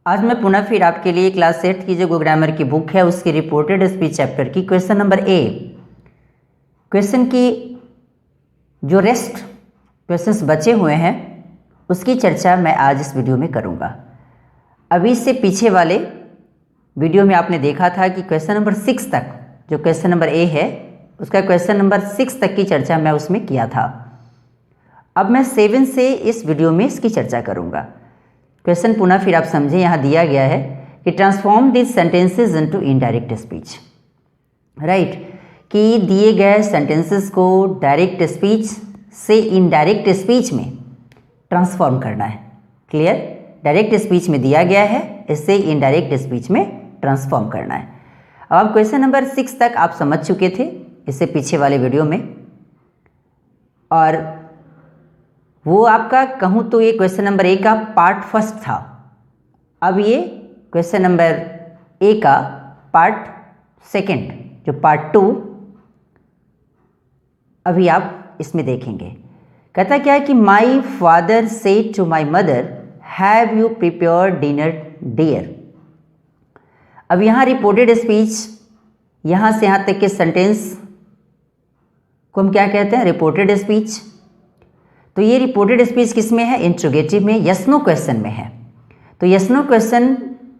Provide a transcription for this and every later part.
आज मैं पुनः फिर आपके लिए क्लास 8 की जो ग्रामर की बुक है उसकी रिपोर्टेड स्पीच चैप्टर की क्वेश्चन नंबर ए क्वेश्चन की जो रेस्ट क्वेश्चंस बचे हुए हैं उसकी चर्चा मैं आज इस वीडियो में करूंगा। अभी से पीछे वाले वीडियो में आपने देखा था कि क्वेश्चन नंबर 6 तक जो क्वेश्चन नंबर ए है उसका क्वेश्चन नंबर 6 तक की चर्चा मैं उसमें किया था। अब मैं 7 से इस वीडियो में इसकी चर्चा करूंगा। क्वेश्चन पुनः फिर आप समझें, यहाँ दिया गया है कि transform this sentences into indirect speech. Right, कि दिए गए सेंटेंसेस को डायरेक्ट स्पीच से इनडायरेक्ट स्पीच में ट्रांसफॉर्म करना है। क्लियर? डायरेक्ट स्पीच में दिया गया है, इससे इनडायरेक्ट स्पीच में ट्रांसफॉर्म करना है। अब क्वेश्चन नंबर 6 तक आप समझ चुके थे इससे पीछे वाले वीडियो में, और वो आपका कहूँ तो ये क्वेश्चन नंबर ए का पार्ट फर्स्ट था। अब ये क्वेश्चन नंबर ए का पार्ट सेकंड जो पार्ट 2 अभी आप इसमें देखेंगे। कहता क्या है कि my father said to my mother have you prepared dinner dear. अब यहाँ रिपोर्टेड स्पीच, यहाँ से यहाँ तक के सेंटेंस को हम क्या कहते हैं? Reported speech. तो ये रिपोर्टेड स्पीच किस में है? इंट्रोगेटिव में, यस नो क्वेश्चन में है। तो यस नो क्वेश्चन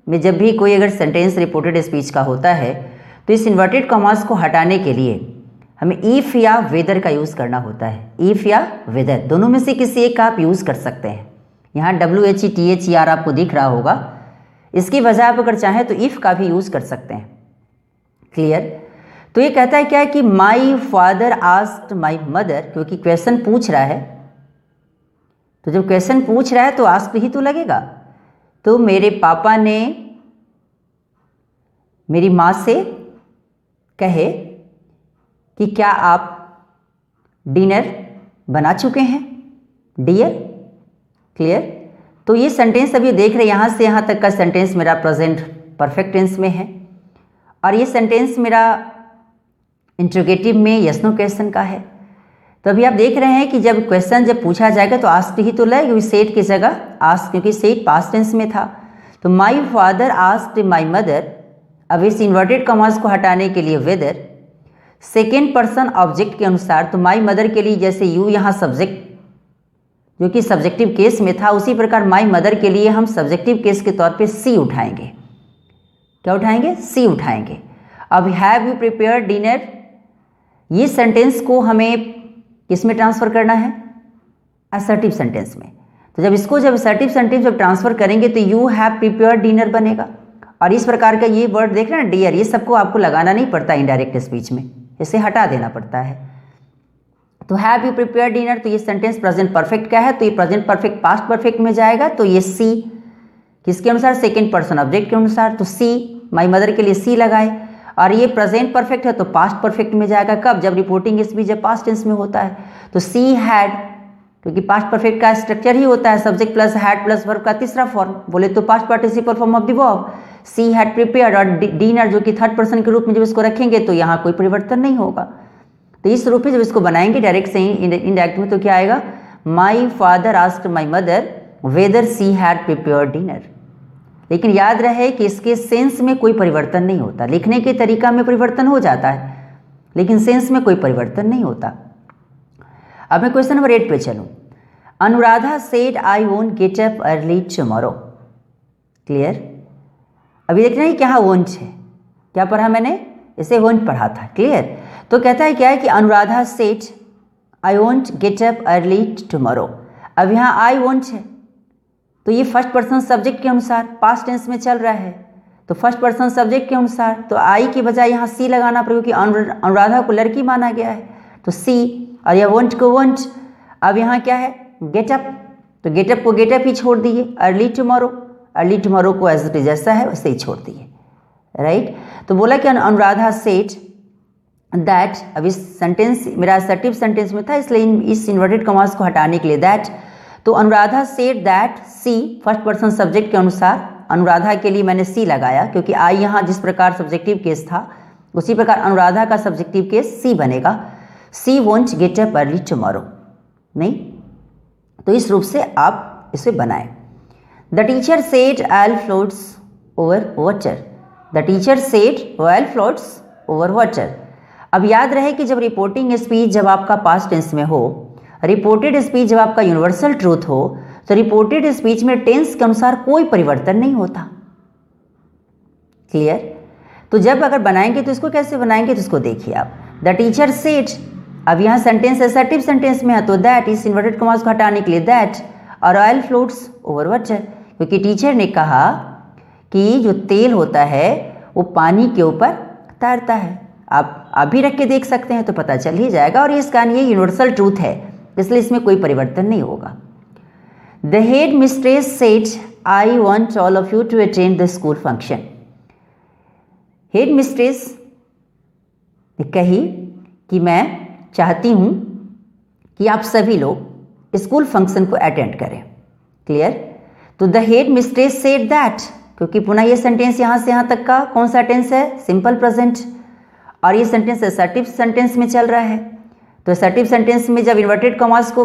में जब भी कोई अगर सेंटेंस रिपोर्टेड स्पीच का होता है तो इस इन्वर्टेड कॉमास को हटाने के लिए हमें इफ़ या वेदर का यूज़ करना होता है। इफ़ या वेदर दोनों में से किसी एक का आप यूज़ कर सकते हैं। यहाँ WHETHER आपको दिख रहा होगा, इसकी वजह आप अगर चाहें तो इफ़ का भी यूज़ कर सकते हैं। क्लियर? तो ये कहता है क्या है कि my father asked my mother, क्योंकि क्वेश्चन पूछ रहा है, तो जब क्वेश्चन पूछ रहा है तो आस्क्ड ही तो लगेगा। तो मेरे पापा ने मेरी माँ से कहे कि क्या आप डिनर बना चुके हैं डियर। क्लियर? तो ये सेंटेंस अभी देख रहे हैं, यहाँ से यहाँ तक का सेंटेंस मेरा प्रेजेंट परफेक्ट टेंस में है, और ये सेंटेंस मेरा इंट्रोगेटिव में यस नो क्वेश्चन का है। तो अभी आप देख रहे हैं कि जब क्वेश्चन जब पूछा जाएगा तो आस्क्ड ही तो लगेगा, सेड की जगह आस्क्ड, क्योंकि सेड पास्ट टेंस में था। तो my father asked my mother, अब इस इन्वर्टेड कॉमास को हटाने के लिए वेदर, सेकेंड पर्सन ऑब्जेक्ट के अनुसार, तो माई मदर के लिए जैसे यू यहाँ सब्जेक्ट जो कि सब्जेक्टिव केस में था, उसी प्रकार माई मदर के लिए हम सब्जेक्टिव केस के तौर पे सी उठाएंगे। क्या उठाएंगे? सी उठाएंगे। अब हैव यू प्रिपेयर्ड डिनर, ये सेंटेंस को हमें किस में ट्रांसफर करना है? असर्टिव सेंटेंस में। तो जब असर्टिव सेंटेंस जब ट्रांसफर करेंगे तो यू हैव प्रिपेयर्ड डिनर बनेगा। और इस प्रकार का ये वर्ड देख रहे हैं डियर, ये सबको आपको लगाना नहीं पड़ता इनडायरेक्ट स्पीच में, इसे हटा देना पड़ता है। तो हैव यू प्रिपेयर्ड डिनर, तो ये सेंटेंस प्रेजेंट परफेक्ट का है, तो ये प्रेजेंट परफेक्ट पास्ट परफेक्ट में जाएगा। तो ये सी किसके अनुसार? सेकेंड पर्सन ऑब्जेक्ट के अनुसार। तो सी माई मदर के लिए सी लगाए, और ये प्रेजेंट परफेक्ट है तो पास्ट परफेक्ट में जाएगा। कब? जब रिपोर्टिंग स्पीच जब पास्ट टेंस में होता है। तो सी हैड, क्योंकि पास्ट परफेक्ट का स्ट्रक्चर ही होता है subject plus had plus verb का तीसरा फॉर्म, बोले तो past participle form of the verb. She had prepared, और डिनर जो कि थर्ड पर्सन के रूप में जब इसको रखेंगे तो यहाँ कोई परिवर्तन नहीं होगा। तो इस रूप में जब इसको बनाएंगे डायरेक्ट से इनडायरेक्ट में, तो क्या आएगा? My father asked my mother weather she had prepared dinner. लेकिन याद रहे कि इसके सेंस में कोई परिवर्तन नहीं होता। लिखने के तरीका में परिवर्तन हो जाता है लेकिन सेंस में कोई परिवर्तन नहीं होता। अब मैं क्वेश्चन नंबर 8 पे चलूं। Anuradha said I won't get up early tomorrow. Clear? अभी देख रहे हैं कि यहाँ वोंट है, क्या पढ़ा मैंने? इसे वोंट पढ़ा था। क्लियर? तो कहता है क्या है कि Anuradha said I won't get up early tomorrow. अब यहाँ आई वोंट है तो ये फर्स्ट पर्सन सब्जेक्ट के अनुसार पास्ट टेंस में चल रहा है, तो फर्स्ट पर्सन सब्जेक्ट के अनुसार तो आई की बजाय यहाँ सी लगाना पड़ेगा, क्योंकि अनुराधा को लड़की माना गया है। तो सी, और यह वोंट को वोंट। अब यहाँ क्या है? गेट अप, तो गेट अप को गेट अप ही छोड़ दिए। अर्ली टुमारो को एज इट इज जैसा है वैसे ही छोड़ दिए। राइट? तो बोला कि अनुराधा सेड दैट, अब इस सेंटेंस मेरा असर्टिव सेंटेंस में था इसलिए इस इन्वर्टेड कॉमास को हटाने के लिए दैट, तो Anuradha said that she, first person subject के अनुसार अनुराधा के लिए मैंने सी लगाया, क्योंकि आई यहाँ जिस प्रकार सब्जेक्टिव केस था उसी प्रकार अनुराधा का सब्जेक्टिव केस सी बनेगा। She won't get up early tomorrow. नहीं, तो इस रूप से आप इसे बनाएं। The teacher said oil floats over water. The teacher said oil floats over water. अब याद रहे कि जब रिपोर्टिंग स्पीच जब आपका पास्ट टेंस में हो, रिपोर्टेड स्पीच जब आपका यूनिवर्सल ट्रूथ हो, तो रिपोर्टेड स्पीच में टेंस के अनुसार कोई परिवर्तन नहीं होता। क्लियर? तो जब अगर बनाएंगे तो इसको कैसे बनाएंगे, तो इसको देखिए आप। द टीचर सेड, अब यहाँ सेंटेंस असर्टिव सेंटेंस में है तो दैट, इस इन्वर्टेड कॉमास को हटाने के लिए दैट, और ऑयल फ्लोट्स ओवर वाटर, क्योंकि टीचर ने कहा कि जो तेल होता है वो पानी के ऊपर तैरता है। आप भी रख के देख सकते हैं तो पता चल ही जाएगा, और इसका ये यूनिवर्सल ट्रूथ है, इसलिए इसमें कोई परिवर्तन नहीं होगा। The headmistress said I want all of you to attend the school function. Headmistress ने कही कि मैं चाहती हूँ कि आप सभी लोग स्कूल फंक्शन को अटेंड करें। क्लियर? तो the headmistress said that, क्योंकि पुनः ये सेंटेंस यहाँ से यहाँ तक का कौन सा टेंस है, सिंपल प्रेजेंट, और ये सेंटेंस असर्टिव सेंटेंस में चल रहा है। तो असर्टिव सेंटेंस में जब इन्वर्टेड कॉमास को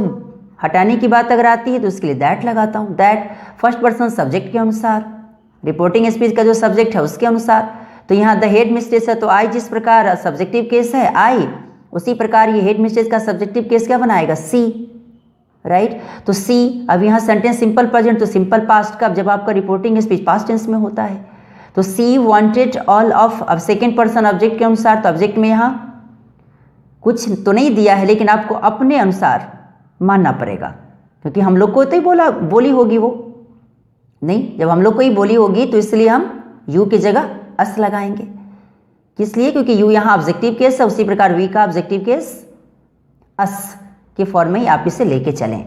हटाने की बात अगर आती है तो उसके लिए दैट लगाता हूँ। दैट फर्स्ट पर्सन सब्जेक्ट के अनुसार, रिपोर्टिंग स्पीच का जो सब्जेक्ट है उसके अनुसार। तो यहाँ द हेड मिस्ट्रेस है तो आई जिस प्रकार सब्जेक्टिव केस है आई, उसी प्रकार ये हेड मिस्ट्रेस का सब्जेक्टिव केस क्या बनाएगा, सी। राइट? तो सी, अब यहाँ सेंटेंस सिंपल प्रेजेंट तो सिंपल पास्ट का, जब आपका रिपोर्टिंग स्पीच पास्ट टेंस में होता है तो सी वांटेड ऑल ऑफ, अब सेकेंड पर्सन ऑब्जेक्ट के अनुसार, तो ऑब्जेक्ट में यहाँ कुछ तो नहीं दिया है, लेकिन आपको अपने अनुसार मानना पड़ेगा, क्योंकि हम लोग को तो ही बोली होगी वो नहीं, जब हम लोग को ही बोली होगी तो इसलिए हम यू की जगह अस लगाएंगे। किस लिए? क्योंकि यू यहाँ ऑब्जेक्टिव केस है, उसी प्रकार वी का ऑब्जेक्टिव केस अस के फॉर्म में ही आप इसे लेके चलें।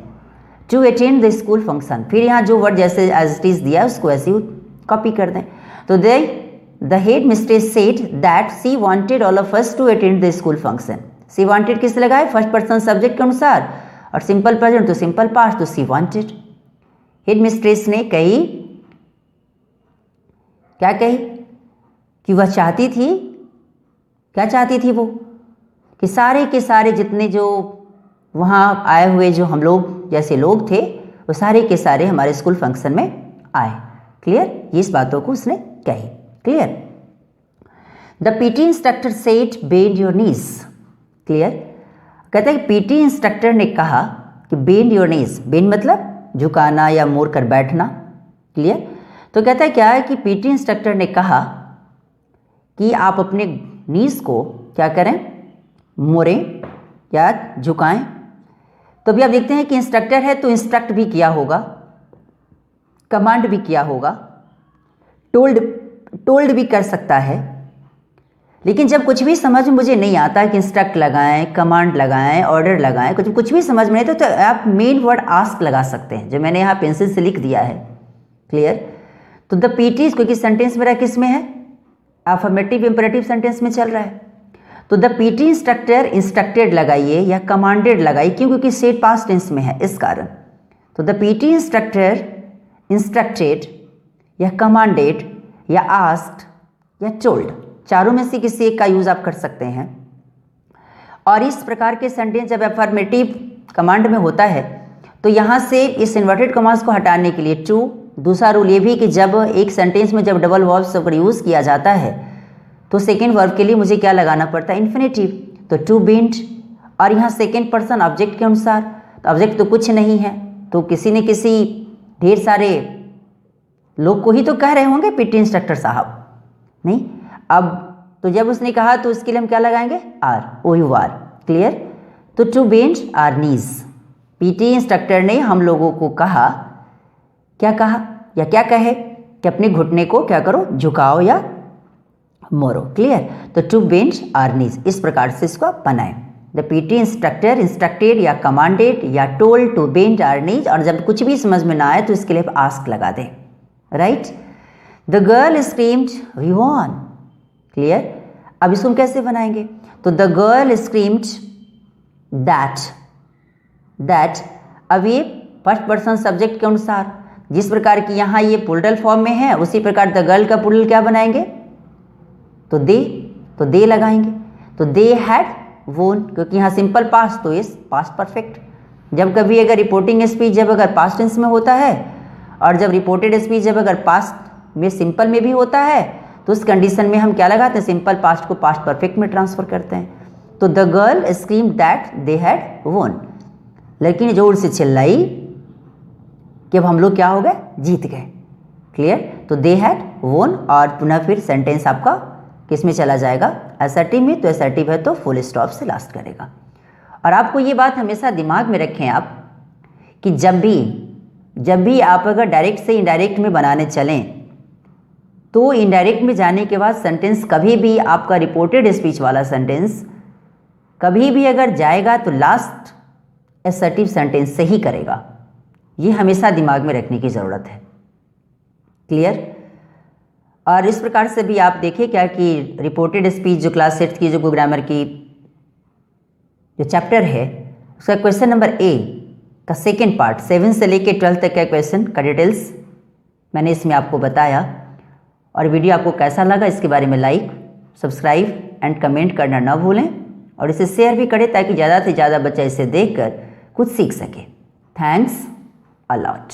To attend the school function, फिर यहाँ जो वर्ड जैसे एज इट इज दिया है उसको ऐसे ही कॉपी कर दें। तो the headmistress said that she wanted all of us to attend the school function. She wanted किस लगाए, फर्स्ट पर्सन सब्जेक्ट के अनुसार, और सिंपल प्रेजेंट तो सिंपल पास्ट तो सी वांटेड। हेड मिस्ट्रेस ने कही, क्या कही, कि वह चाहती थी, क्या चाहती थी वो, कि सारे के सारे जितने जो वहाँ आए हुए जो हम लोग जैसे लोग थे वो सारे के सारे हमारे स्कूल फंक्शन में आए। क्लियर? ये इस बातों को उसने कही। Clear? The PT instructor said bend your knees. Clear? कहते हैं कि पीटी इंस्ट्रक्टर ने कहा कि बेंड योर नीज, बेंड मतलब झुकाना या मोड़ कर बैठना। क्लियर? तो कहता है क्या है कि पीटी इंस्ट्रक्टर ने कहा कि आप अपने नीज को क्या करें, मोड़ें या झुकाएं। तो अभी आप देखते हैं कि इंस्ट्रक्टर है तो इंस्ट्रक्ट भी किया होगा, कमांड भी किया होगा, टोल्ड भी कर सकता है। लेकिन जब कुछ भी समझ मुझे नहीं आता कि इंस्ट्रक्ट लगाएं, कमांड लगाएं, ऑर्डर लगाएं, कुछ भी समझ में नहीं तो आप मेन वर्ड आस्क लगा सकते हैं, जो मैंने यहाँ पेंसिल से लिख दिया है। क्लियर? तो द पीटी, क्योंकि सेंटेंस मेरा किस में है, अफर्मेटिव इंपरेटिव सेंटेंस में चल रहा है, तो द पीटी इंस्ट्रक्टर इंस्ट्रक्टेड लगाइए या कमांडेड लगाइए, क्यों? क्योंकि सेट पास्ट टेंस में है, इस कारण। तो द पीटी इंस्ट्रक्टर इंस्ट्रक्टेड या कमांडेड या आस्क्ड या टोल्ड, चारों में से किसी एक का यूज आप कर सकते हैं। और इस प्रकार के सेंटेंस जब अफर्मेटिव कमांड में होता है तो यहाँ से इस इन्वर्टेड कॉमास को हटाने के लिए टू, दूसरा रूल ये भी कि जब एक सेंटेंस में जब डबल वर्ब्स का यूज़ किया जाता है तो सेकेंड वर्ब के लिए मुझे क्या लगाना पड़ता है, इन्फिनेटिव। तो टू बेंड, और यहाँ सेकेंड पर्सन ऑब्जेक्ट के अनुसार, तो ऑब्जेक्ट तो कुछ नहीं है, तो किसी न किसी ढेर सारे लोग को ही तो कह रहे होंगे पीटी इंस्ट्रक्टर साहब, नहीं? अब तो जब उसने कहा तो उसके लिए हम क्या लगाएंगे, R, O U R. Clear? तो to bend our knees, PT instructor ने हम लोगों को कहा, क्या कहा या क्या कहे कि अपने घुटने को क्या करो, झुकाओ या मोरो। क्लियर? तो टू बेंड आर नीज, इस प्रकार से इसको आप बनाएं। द पीटी इंस्ट्रक्टर इंस्ट्रक्टेड या कमांडेड या टोल्ड टू बेंड आर नीज, और जब कुछ भी समझ में ना आए तो इसके लिए आप आस्क लगा दें। Right? The girl screamed we won. Clear? अब इसको हम कैसे बनाएंगे, तो द गर्ल स्क्रीम्ड दैट, अब ये फर्स्ट पर्सन सब्जेक्ट के अनुसार, जिस प्रकार की यहाँ ये प्लूरल फॉर्म में है उसी प्रकार द गर्ल का प्लूरल क्या बनाएंगे, तो दे लगाएंगे। तो दे हैड वोन, क्योंकि यहाँ सिंपल पास्ट तो इस पास्ट परफेक्ट। जब कभी अगर रिपोर्टिंग स्पीच जब अगर पास्ट टेंस में होता है और जब रिपोर्टेड स्पीच जब अगर पास्ट में सिंपल में भी होता है तो उस कंडीशन में हम क्या लगाते हैं, सिंपल पास्ट को पास्ट परफेक्ट में ट्रांसफर करते हैं। तो the girl scream that they had वोन, लड़की ने जोर से चिल्लाई कि अब हम लोग क्या हो गए, जीत गए। क्लियर। तो दे हैड वोन, और पुनः फिर सेंटेंस आपका किस में चला जाएगा, असर्टिव में। तो असर्टिव है तो फुल स्टॉप से लास्ट करेगा। और आपको ये बात हमेशा दिमाग में रखें आप कि जब भी आप अगर डायरेक्ट से इनडायरेक्ट में बनाने चलें तो इनडायरेक्ट में जाने के बाद सेंटेंस कभी भी आपका रिपोर्टेड स्पीच वाला सेंटेंस कभी भी अगर जाएगा तो लास्ट असर्टिव सेंटेंस से ही करेगा। ये हमेशा दिमाग में रखने की ज़रूरत है। क्लियर। और इस प्रकार से भी आप देखिए क्या कि रिपोर्टेड स्पीच जो क्लास 6 की जो ग्रामर की जो चैप्टर है उसका क्वेश्चन नंबर ए का सेकेंड पार्ट 7 से लेके 12 तक का क्वेश्चन का डिटेल्स मैंने इसमें आपको बताया। और वीडियो आपको कैसा लगा इसके बारे में लाइक, सब्सक्राइब एंड कमेंट करना ना भूलें, और इसे शेयर भी करें ताकि ज़्यादा से ज़्यादा बच्चा इसे देखकर कुछ सीख सके। Thanks a lot.